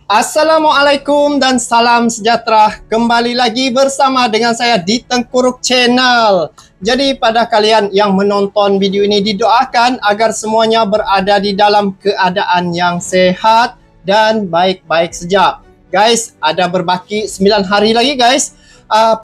Assalamualaikum dan salam sejahtera. Kembali lagi bersama dengan saya di Tengkuruk Channel. Jadi pada kalian yang menonton video ini, didoakan agar semuanya berada di dalam keadaan yang sehat dan baik-baik saja. Guys, ada berbaki 9 hari lagi guys.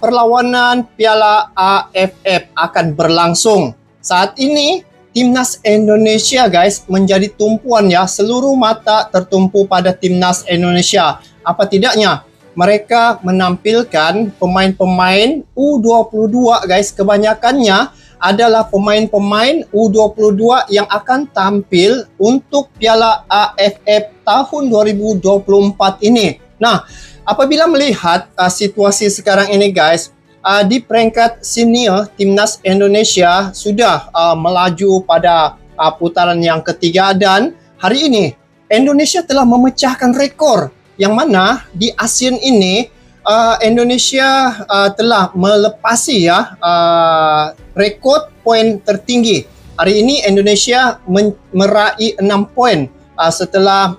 Perlawanan Piala AFF akan berlangsung. Saat ini Timnas Indonesia guys menjadi tumpuan ya, seluruh mata tertumpu pada Timnas Indonesia. Apa tidaknya mereka menampilkan pemain-pemain U22 guys, kebanyakannya adalah pemain-pemain U22 yang akan tampil untuk Piala AFF tahun 2024 ini. Nah, apabila melihat situasi sekarang ini guys, di peringkat senior Timnas Indonesia sudah melaju pada putaran yang ketiga, dan hari ini Indonesia telah memecahkan rekor yang mana di ASEAN ini Indonesia telah melepasi rekor poin tertinggi. Hari ini Indonesia meraih 6 poin setelah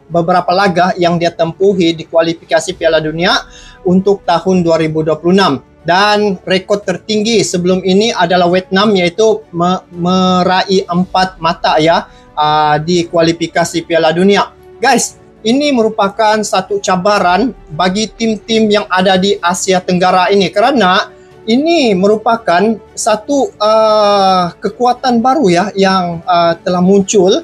beberapa laga yang dia tempuhi di kualifikasi Piala Dunia untuk tahun 2026. Dan rekod tertinggi sebelum ini adalah Vietnam, yaitu meraih 4 mata ya di kualifikasi Piala Dunia. Guys, ini merupakan satu cabaran bagi tim-tim yang ada di Asia Tenggara ini, karena ini merupakan satu kekuatan baru ya yang telah muncul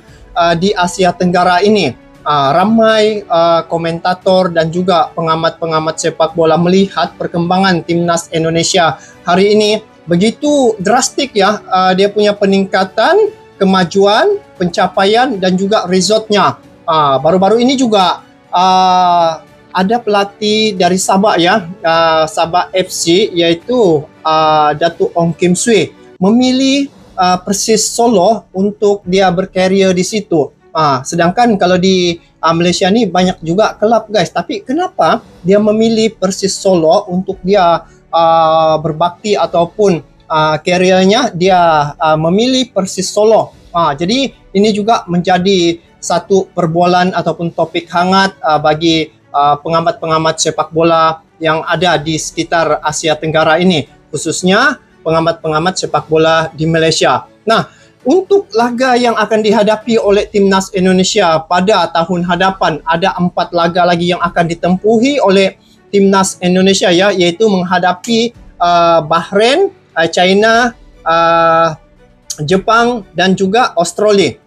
di Asia Tenggara ini. Ramai komentator dan juga pengamat-pengamat sepak bola melihat perkembangan Timnas Indonesia hari ini begitu drastik ya, dia punya peningkatan, kemajuan, pencapaian dan juga resultnya. Baru-baru ini juga ada pelatih dari Sabah ya, Sabah FC, yaitu Datuk Ong Kim Swee, memilih Persis Solo untuk dia berkarier di situ. Sedangkan kalau di Malaysia ni banyak juga kelab guys, tapi kenapa dia memilih Persis Solo untuk dia berbakti ataupun kariernya dia memilih Persis Solo. Jadi ini juga menjadi satu perbualan ataupun topik hangat bagi pengamat-pengamat sepak bola yang ada di sekitar Asia Tenggara ini, khususnya pengamat-pengamat sepak bola di Malaysia. Nah, untuk laga yang akan dihadapi oleh Timnas Indonesia pada tahun hadapan, ada 4 laga lagi yang akan ditempuhi oleh Timnas Indonesia ya, iaitu menghadapi Bahrain, China, Jepang dan juga Australia.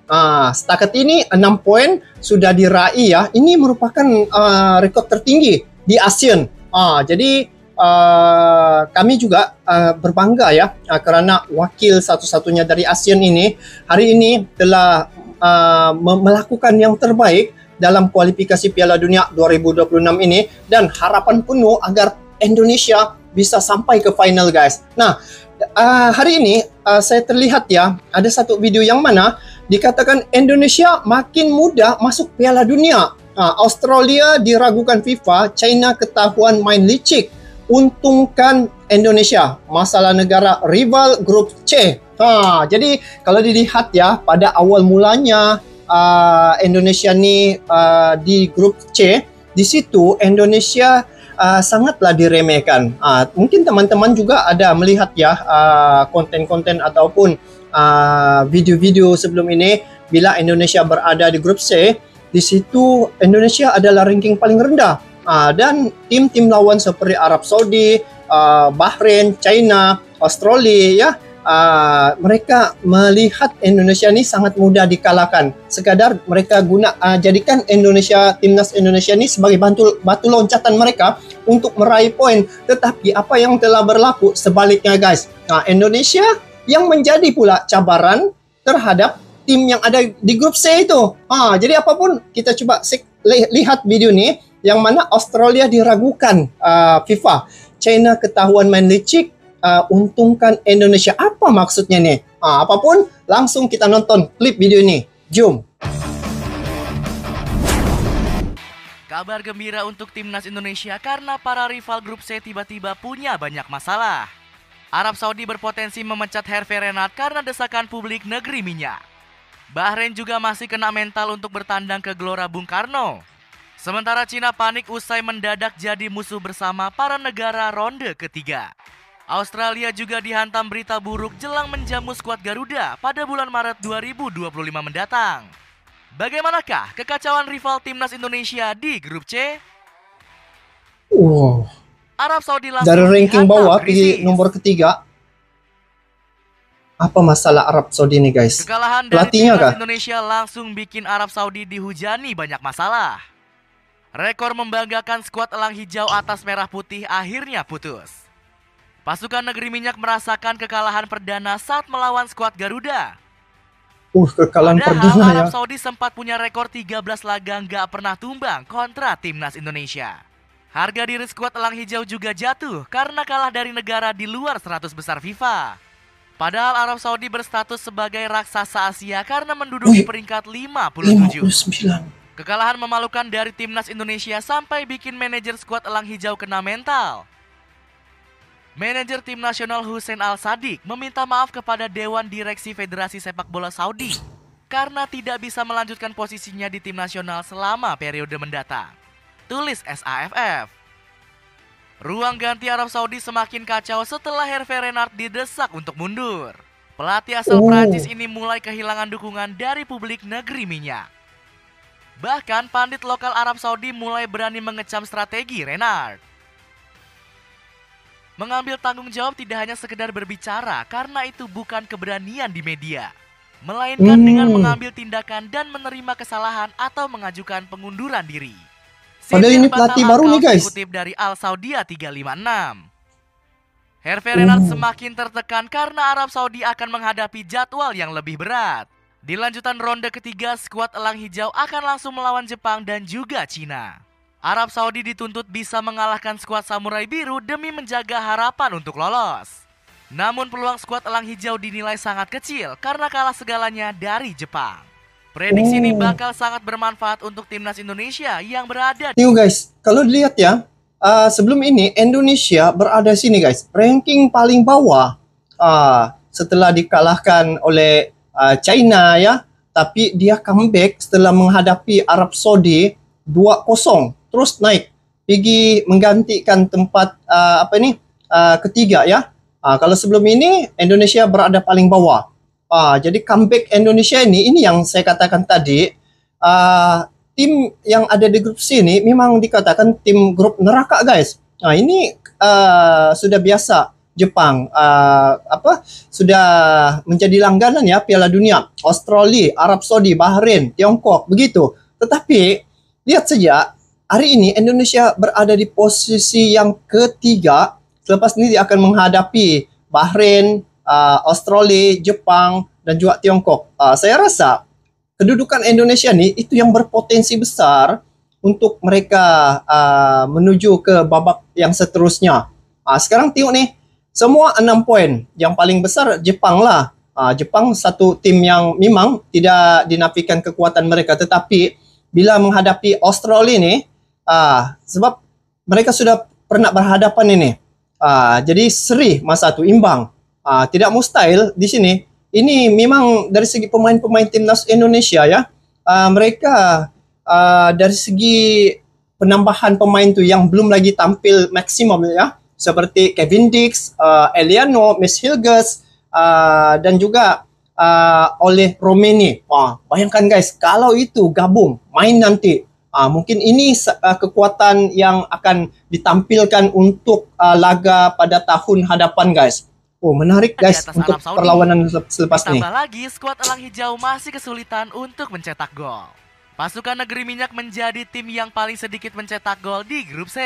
Setakat ini 6 poin sudah diraih ya. Ini merupakan rekod tertinggi di ASEAN. Jadi kami juga berbangga ya, kerana wakil satu-satunya dari ASEAN ini hari ini telah melakukan yang terbaik dalam kualifikasi Piala Dunia 2026 ini, dan harapan penuh agar Indonesia bisa sampai ke final guys. Nah, hari ini saya terlihat ya, ada satu video yang mana dikatakan Indonesia makin mudah masuk Piala Dunia. Australia diragukan FIFA, China ketahuan main licik, untungkan Indonesia, masalah negara rival grup C. Jadi kalau dilihat ya, pada awal mulanya Indonesia ni di grup C, di situ Indonesia sangatlah diremehkan. Mungkin teman-teman juga ada melihat ya konten-konten ataupun video-video sebelum ini, bila Indonesia berada di grup C, di situ Indonesia adalah ranking paling rendah. Dan tim-tim lawan seperti Arab Saudi, Bahrain, China, Australia ya, mereka melihat Indonesia ni sangat mudah dikalahkan. Sekadar mereka jadikan Timnas Indonesia ni sebagai batu loncatan mereka untuk meraih poin. Tetapi apa yang telah berlaku sebaliknya guys. Indonesia yang menjadi pula cabaran terhadap tim yang ada di grup C itu. Jadi apapun, kita coba lihat video ni, yang mana Australia diragukan FIFA, China ketahuan main licik, untungkan Indonesia. Apa maksudnya nih? Apapun, langsung kita nonton klip video ini. Jom. Kabar gembira untuk Timnas Indonesia karena para rival grup C tiba-tiba punya banyak masalah. Arab Saudi berpotensi memecat Hervé Renard karena desakan publik negeri minyak. Bahrain juga masih kena mental untuk bertandang ke Gelora Bung Karno. Sementara Cina panik usai mendadak jadi musuh bersama para negara ronde ketiga. Australia juga dihantam berita buruk jelang menjamu skuad Garuda pada bulan Maret 2025 mendatang. Bagaimanakah kekacauan rival timnas Indonesia di grup C? Wow. Arab Saudi langsung Dari ranking dihantam bawah krisis. di nomor ketiga. Apa masalah Arab Saudi ini, guys? Kekalahan dari Pelatihnya timnas kah? Indonesia langsung bikin Arab Saudi dihujani banyak masalah. Rekor membanggakan skuad elang hijau atas merah putih akhirnya putus. Pasukan negeri minyak merasakan kekalahan perdana saat melawan skuad Garuda. Kekalahan Padahal perdana ya. Arab Saudi sempat punya rekor 13 laga nggak pernah tumbang kontra timnas Indonesia. Harga diri skuad elang hijau juga jatuh karena kalah dari negara di luar 100 besar FIFA. Padahal Arab Saudi berstatus sebagai raksasa Asia karena menduduki peringkat 57. 59. Kekalahan memalukan dari timnas Indonesia sampai bikin manajer skuad elang hijau kena mental. Manajer tim nasional Hussein Al-Sadiq meminta maaf kepada Dewan Direksi Federasi Sepak Bola Saudi karena tidak bisa melanjutkan posisinya di tim nasional selama periode mendatang. Tulis SAFF. Ruang ganti Arab Saudi semakin kacau setelah Hervé Renard didesak untuk mundur. Pelatih asal Prancis ini mulai kehilangan dukungan dari publik negeri minyak. Bahkan pandit lokal Arab Saudi mulai berani mengecam strategi Renard. Mengambil tanggung jawab tidak hanya sekedar berbicara karena itu bukan keberanian di media, melainkan dengan mengambil tindakan dan menerima kesalahan atau mengajukan pengunduran diri. Padahal ini pelatih baru nih, guys. Dikutip dari Al Saudia 356. Hervé Renard semakin tertekan karena Arab Saudi akan menghadapi jadwal yang lebih berat. Di lanjutan ronde ketiga, skuad elang hijau akan langsung melawan Jepang dan juga Cina. Arab Saudi dituntut bisa mengalahkan skuad Samurai Biru demi menjaga harapan untuk lolos. Namun peluang skuad elang hijau dinilai sangat kecil karena kalah segalanya dari Jepang. Prediksi ini bakal sangat bermanfaat untuk timnas Indonesia yang berada di... guys, kalau dilihat ya, sebelum ini Indonesia berada sini guys, ranking paling bawah setelah dikalahkan oleh China ya, tapi dia comeback setelah menghadapi Arab Saudi 2-0, terus naik pergi menggantikan tempat ketiga ya. Kalau sebelum ini Indonesia berada paling bawah. Jadi comeback Indonesia ini yang saya katakan tadi, tim yang ada di grup C ini memang dikatakan tim grup neraka guys. Ini sudah biasa. Jepang sudah menjadi langganan ya Piala Dunia. Australia, Arab Saudi, Bahrain, Tiongkok begitu. Tetapi lihat saja hari ini Indonesia berada di posisi yang ketiga. Selepas ini dia akan menghadapi Bahrain, Australia, Jepang dan juga Tiongkok. Saya rasa kedudukan Indonesia nih itu yang berpotensi besar untuk mereka menuju ke babak yang seterusnya. Sekarang tengok nih. Semua 6 poin. Yang paling besar Jepang lah. Jepang satu tim yang memang tidak dinafikan kekuatan mereka. Tetapi bila menghadapi Australia ni, sebab mereka sudah pernah berhadapan ini. Jadi seri masa tu, imbang. Tidak mustahil di sini. Ini memang dari segi pemain-pemain timnas Indonesia ya. Mereka dari segi penambahan pemain tu yang belum lagi tampil maksimum ya. Seperti Kevin Dix, Eliano, Miss Hilgers, dan juga oleh Romeni. Bayangkan guys, kalau itu gabung, main nanti, mungkin ini kekuatan yang akan ditampilkan untuk laga pada tahun hadapan guys. Menarik guys untuk perlawanan selepas ini. Tambah lagi, skuad elang hijau masih kesulitan untuk mencetak gol. Pasukan negeri minyak menjadi tim yang paling sedikit mencetak gol di grup C.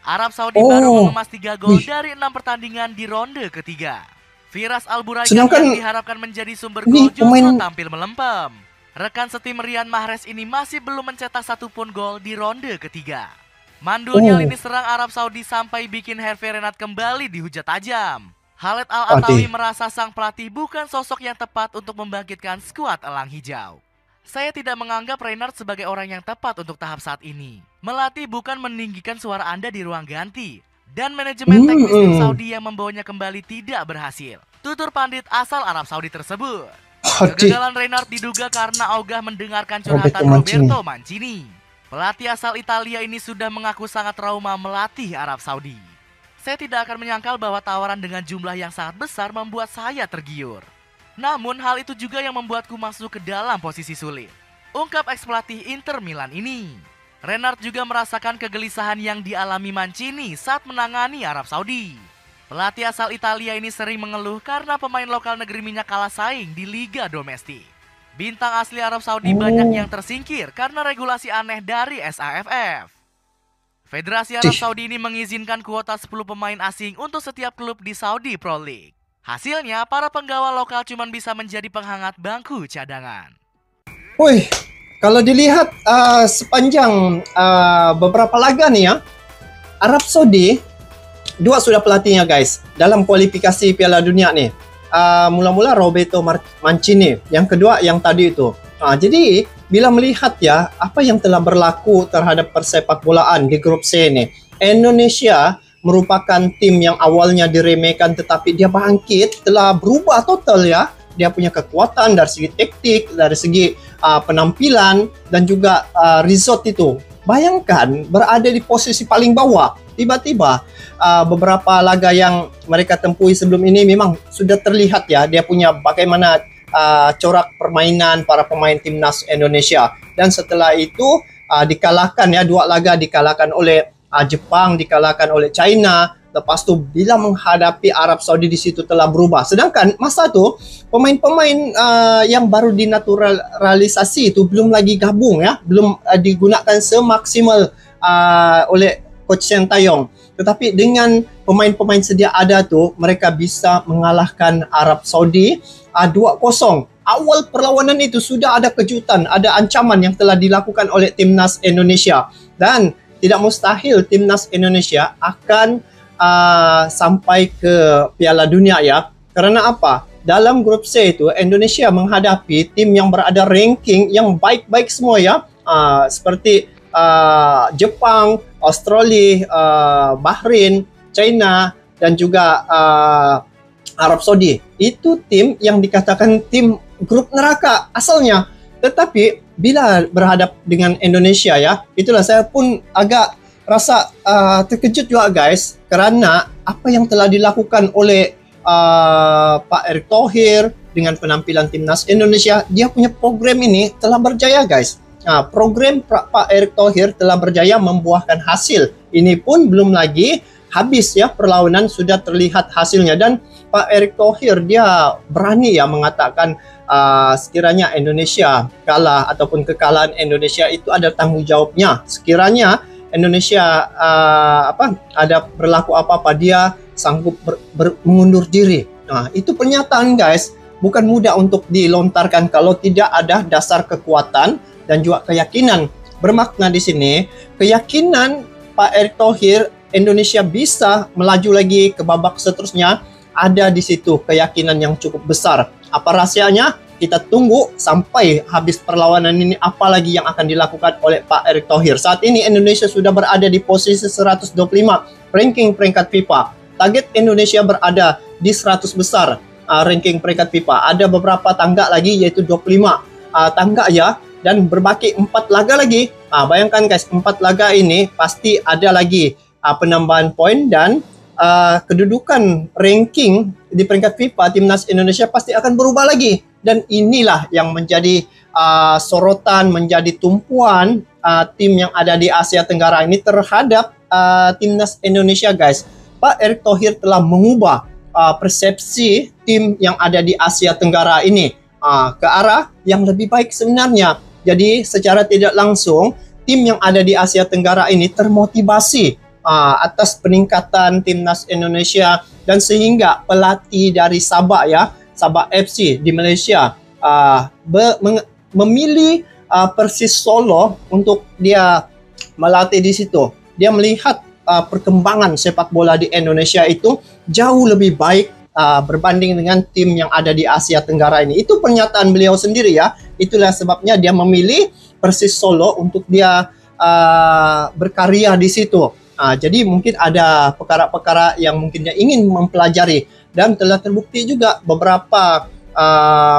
Arab Saudi baru mengemas 3 gol dari 6 pertandingan di ronde ketiga. Firas Al-Buraikan yang diharapkan menjadi sumber gol justru tampil melempem. Rekan setim Riyad Mahrez ini masih belum mencetak satupun gol di ronde ketiga. Mandulnya lini serang Arab Saudi sampai bikin Hervé Renard kembali dihujat tajam. Khaled Al-Atawi merasa sang pelatih bukan sosok yang tepat untuk membangkitkan skuad elang hijau. Saya tidak menganggap Renard sebagai orang yang tepat untuk tahap saat ini. Melatih bukan meninggikan suara Anda di ruang ganti. Dan manajemen teknis tim Saudi yang membawanya kembali tidak berhasil. Tutur pandit asal Arab Saudi tersebut. Kegagalan Renard diduga karena ogah mendengarkan curhatan Roberto Mancini. Pelatih asal Italia ini sudah mengaku sangat trauma melatih Arab Saudi. Saya tidak akan menyangkal bahwa tawaran dengan jumlah yang sangat besar membuat saya tergiur. Namun hal itu juga yang membuatku masuk ke dalam posisi sulit, ungkap ex-pelatih Inter Milan ini. Renard juga merasakan kegelisahan yang dialami Mancini saat menangani Arab Saudi. Pelatih asal Italia ini sering mengeluh karena pemain lokal negeri minyak kalah saing di liga domestik. Bintang asli Arab Saudi banyak yang tersingkir karena regulasi aneh dari SAFF. Federasi Arab Saudi ini mengizinkan kuota 10 pemain asing untuk setiap klub di Saudi Pro League. Hasilnya, para penggawa lokal cuma bisa menjadi penghangat bangku cadangan. Wih, kalau dilihat sepanjang beberapa laga nih ya, Arab Saudi, 2 sudah pelatihnya guys, dalam kualifikasi Piala Dunia nih. Mula-mula Roberto Mancini, yang kedua yang tadi itu. Jadi bila melihat ya apa yang telah berlaku terhadap persepak bolaan di grup C ini, Indonesia merupakan tim yang awalnya diremehkan tetapi dia bangkit, telah berubah total ya. Dia punya kekuatan dari segi taktik, dari segi penampilan dan juga result itu. Bayangkan berada di posisi paling bawah, tiba-tiba beberapa laga yang mereka tempuhi sebelum ini memang sudah terlihat ya dia punya bagaimana corak permainan para pemain timnas Indonesia. Dan setelah itu dikalahkan ya, 2 laga dikalahkan oleh Jepang, dikalahkan oleh China. Lepas tu bila menghadapi Arab Saudi di situ telah berubah. Sedangkan masa tu pemain-pemain yang baru dinaturalisasi itu belum lagi gabung ya, belum digunakan semaksimal oleh Coach Sintayong. Tetapi dengan pemain-pemain sedia ada tu mereka bisa mengalahkan Arab Saudi 2-0. Awal perlawanan itu sudah ada kejutan, ada ancaman yang telah dilakukan oleh timnas Indonesia dan tidak mustahil timnas Indonesia akan sampai ke Piala Dunia ya. Karena apa? Dalam grup C itu Indonesia menghadapi tim yang berada ranking yang baik-baik semua ya. Seperti Jepang, Australia, Bahrain, China dan juga Arab Saudi. Itu tim yang dikatakan tim grup neraka asalnya. Tetapi bila berhadap dengan Indonesia ya, itulah saya pun agak rasa terkejut juga guys, kerana apa yang telah dilakukan oleh Pak Erick Thohir dengan penampilan timnas Indonesia, dia punya program ini telah berjaya guys. Program Pak Erick Thohir telah berjaya membuahkan hasil. Ini pun belum lagi habis ya perlawanan, sudah terlihat hasilnya. Dan Pak Erick Thohir dia berani ya mengatakan sekiranya Indonesia kalah ataupun kekalahan Indonesia itu ada tanggung jawabnya. Sekiranya Indonesia ada berlaku apa-apa, dia sanggup mengundur diri. Itu pernyataan guys, bukan mudah untuk dilontarkan kalau tidak ada dasar kekuatan dan juga keyakinan. Bermakna di sini keyakinan Pak Erick Thohir Indonesia bisa melaju lagi ke babak seterusnya, ada di situ keyakinan yang cukup besar. Apa rahasianya? Kita tunggu sampai habis perlawanan ini apa lagi yang akan dilakukan oleh Pak Erick Thohir. Saat ini Indonesia sudah berada di posisi 125 ranking peringkat FIFA. Target Indonesia berada di 100 besar ranking peringkat FIFA. Ada beberapa tangga lagi yaitu 25 tangga ya, dan berbaki 4 laga lagi. Bayangkan guys, 4 laga ini pasti ada lagi penambahan poin dan kedudukan ranking di peringkat FIFA timnas Indonesia pasti akan berubah lagi. Dan inilah yang menjadi sorotan, menjadi tumpuan tim yang ada di Asia Tenggara ini terhadap timnas Indonesia guys. Pak Erick Thohir telah mengubah persepsi tim yang ada di Asia Tenggara ini ke arah yang lebih baik sebenarnya. Jadi secara tidak langsung tim yang ada di Asia Tenggara ini termotivasi atas peningkatan timnas Indonesia, dan sehingga pelatih dari Sabah ya, Sabah FC di Malaysia memilih Persis Solo untuk dia melatih di situ. Dia melihat perkembangan sepak bola di Indonesia itu jauh lebih baik berbanding dengan tim yang ada di Asia Tenggara ini. Itu pernyataan beliau sendiri ya. Itulah sebabnya dia memilih Persis Solo untuk dia berkarya di situ. Jadi mungkin ada perkara-perkara yang mungkin dia ingin mempelajari, dan telah terbukti juga beberapa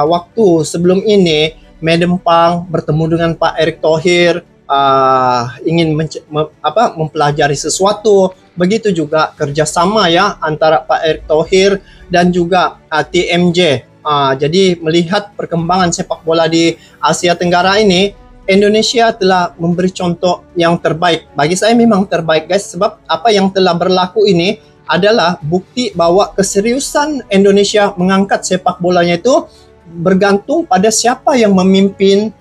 waktu sebelum ini Madam Pang bertemu dengan Pak Erick Thohir, ingin mempelajari sesuatu. Begitu juga kerjasama ya antara Pak Erick Thohir dan juga TMJ. Jadi melihat perkembangan sepak bola di Asia Tenggara ini, Indonesia telah memberi contoh yang terbaik. Bagi saya memang terbaik guys, sebab apa yang telah berlaku ini adalah bukti bahwa keseriusan Indonesia mengangkat sepak bolanya itu bergantung pada siapa yang memimpin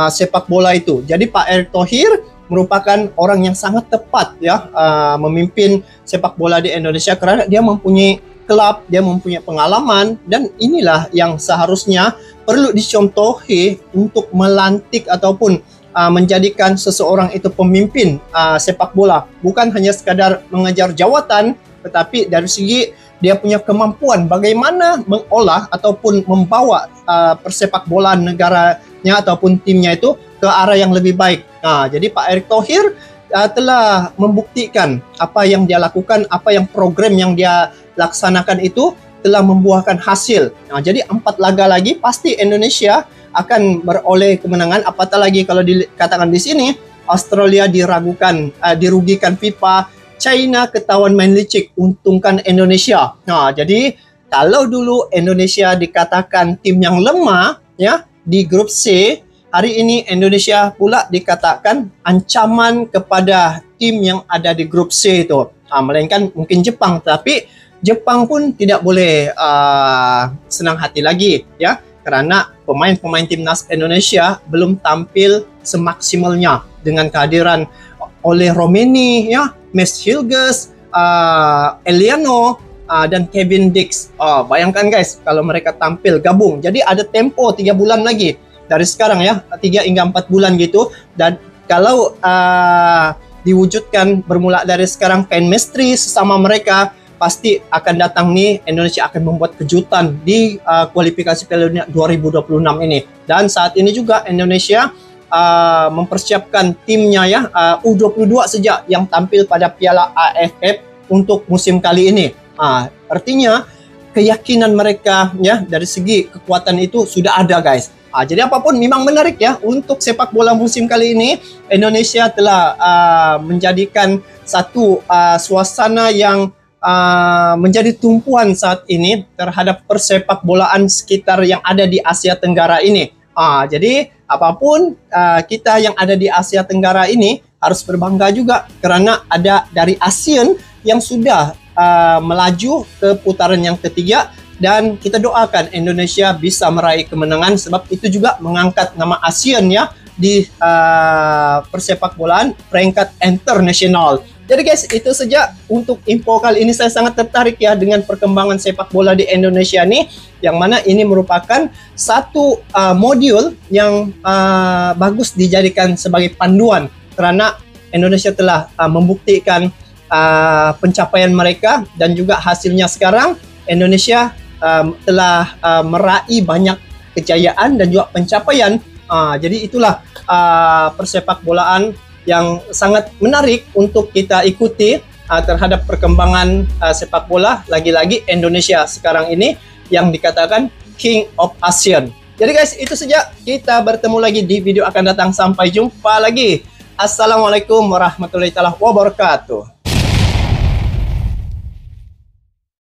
sepak bola itu. Jadi Pak Erick Thohir merupakan orang yang sangat tepat ya memimpin sepak bola di Indonesia karena dia mempunyai klub, dia mempunyai pengalaman, dan inilah yang seharusnya perlu dicontohi untuk melantik ataupun menjadikan seseorang itu pemimpin sepak bola. Bukan hanya sekadar mengejar jawatan, tetapi dari segi dia punya kemampuan bagaimana mengolah ataupun membawa persepak bola negaranya ataupun timnya itu ke arah yang lebih baik. Jadi Pak Erick Thohir telah membuktikan apa yang dia lakukan, apa yang program yang dia laksanakan itu telah membuahkan hasil. Jadi 4 laga lagi pasti Indonesia akan beroleh kemenangan. Apatah lagi kalau dikatakan di sini Australia dirugikan FIFA, China ketahuan main licik, untungkan Indonesia. Jadi kalau dulu Indonesia dikatakan tim yang lemah ya di grup C, hari ini Indonesia pula dikatakan ancaman kepada tim yang ada di grup C itu. Melainkan mungkin Jepang, tapi Jepang pun tidak boleh senang hati lagi ya, karena pemain-pemain timnas Indonesia belum tampil semaksimalnya dengan kehadiran oleh Romeni ya, Max Hilgers, Eliano dan Kevin Dix. Bayangkan guys kalau mereka tampil gabung. Jadi ada tempo 3 bulan lagi dari sekarang ya, 3 hingga 4 bulan gitu. Dan kalau diwujudkan bermula dari sekarang chemistry sesama mereka, pasti akan datang nih Indonesia akan membuat kejutan di kualifikasi Piala Dunia 2026 ini. Dan saat ini juga Indonesia mempersiapkan timnya ya, U22 sejak yang tampil pada Piala AFF untuk musim kali ini. Artinya keyakinan mereka ya dari segi kekuatan itu sudah ada guys. Jadi apapun memang menarik ya untuk sepak bola musim kali ini. Indonesia telah menjadikan satu suasana yang menjadi tumpuan saat ini terhadap persepak bolaan sekitar yang ada di Asia Tenggara ini. Jadi apapun kita yang ada di Asia Tenggara ini harus berbangga juga karena ada dari ASEAN yang sudah melaju ke putaran yang ketiga, dan kita doakan Indonesia bisa meraih kemenangan sebab itu juga mengangkat nama ASEAN ya di persepak bolaan peringkat internasional. Jadi guys, itu saja untuk info kali ini. Saya sangat tertarik ya dengan perkembangan sepak bola di Indonesia nih, yang mana ini merupakan satu modul yang bagus dijadikan sebagai panduan karena Indonesia telah membuktikan pencapaian mereka, dan juga hasilnya sekarang Indonesia telah meraih banyak kejayaan dan juga pencapaian. Jadi itulah persepak bolaan yang sangat menarik untuk kita ikuti terhadap perkembangan sepak bola. Lagi-lagi Indonesia sekarang ini yang dikatakan King of ASEAN. Jadi guys, itu saja. Kita bertemu lagi di video akan datang. Sampai jumpa lagi. Assalamualaikum warahmatullahi wabarakatuh.